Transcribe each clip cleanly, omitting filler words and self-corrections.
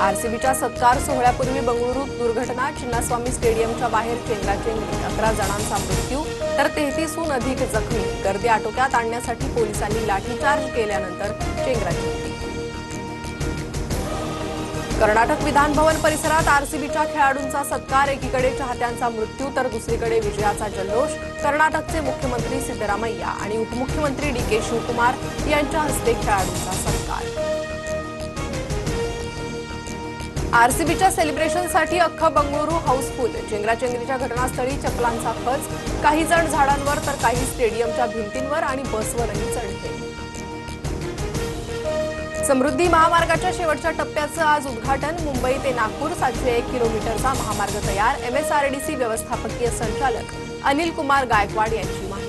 आरसीबीच्या सत्कार सोहळ्यापूर्वी बंगळुरू दुर्घटना, चिन्नास्वामी स्टेडियमच्या बाहेर चेंगराचेंगरी, 11 जणांचा मृत्यू तर 33हून अधिक जखमी. गर्दी आटोक्यात आणण्यासाठी पोलिसांनी लाठीचार्ज केल्यानंतर चेंगराचेंगरी. कर्नाटक विधान भवन परिसरात आरसीबीच्या खेळाडूंचा सत्कार, एकीकडे चाहत्यांचा मृत्यू तर दुसरीकडे विजयाचा जल्लोष. कर्नाटकचे मुख्यमंत्री सिद्धरामय्या आणि उपमुख्यमंत्री डी.के. शिवकुमार यांच्या हस्ते खेळाडूंचा सत्कार. आरसीबीच्या सेलिब्रेशनसाठी अख्खं बंगळुरू हाऊसफुल. चेंगराचेंगरीच्या घटनास्थळी चपलांचा खच, काही जण झाडांवर तर काही स्टेडियमच्या भिंतींवर आणि बसवरही चढले. समृद्धी महामार्गाच्या शेवटच्या टप्प्याचं आज उद्घाटन. मुंबई ते नागपूर 701 किलोमीटरचा महामार्ग तयार. एमएसआरडीसी व्यवस्थापकीय संचालक अनिल कुमार गायकवाड यांची माहिती.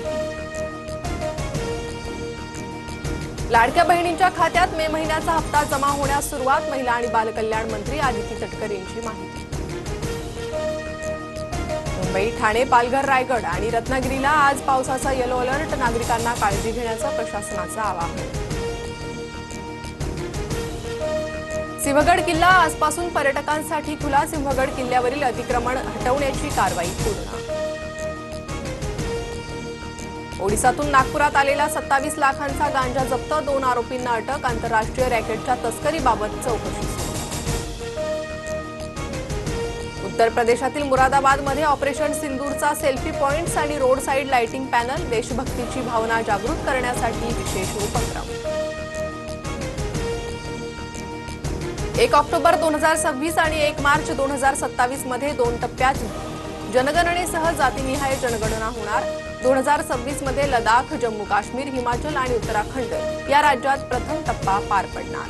लाडक्या बहिणींच्या खात्यात मे महिन्याचा हप्ता जमा होण्यास सुरुवात. महिला आणि बालकल्याण मंत्री आदिती तटकरे यांची माहिती. मुंबई, ठाणे, पालघर, रायगड आणि रत्नागिरीला आज पावसाचा येलो अलर्ट. नागरिकांना काळजी घेण्याचं प्रशासनाचं आवाहन. सिंहगड किल्ला आजपासून पर्यटकांसाठी खुला. सिंहगड किल्ल्यावरील अतिक्रमण हटवण्याची कारवाई पूर्ण. ओडिसातून नागपुरात आलेला 27 लाखांचा गांजा जप्त. 2 आरोपींना अटक. आंतरराष्ट्रीय रॅकेटच्या तस्करीबाबत चौकशी सुरू. उत्तर प्रदेशातील मुरादाबादमध्ये ऑपरेशन सिंदूरचा सेल्फी पॉइंट्स आणि रोड साईड लाइटिंग पॅनल. देशभक्तीची भावना जागृत करण्यासाठी विशेष उपक्रम. 1 ऑक्टोबर 2026 आणि 1 मार्च 2027 मध्ये 2 टप्प्यात जनगणनेसह जातीनिहाय जनगणना होणार. 2026 मध्ये लडाख, जम्मू काश्मीर, हिमाचल आणि उत्तराखंड या राज्यात प्रथम टप्पा पार पडणार.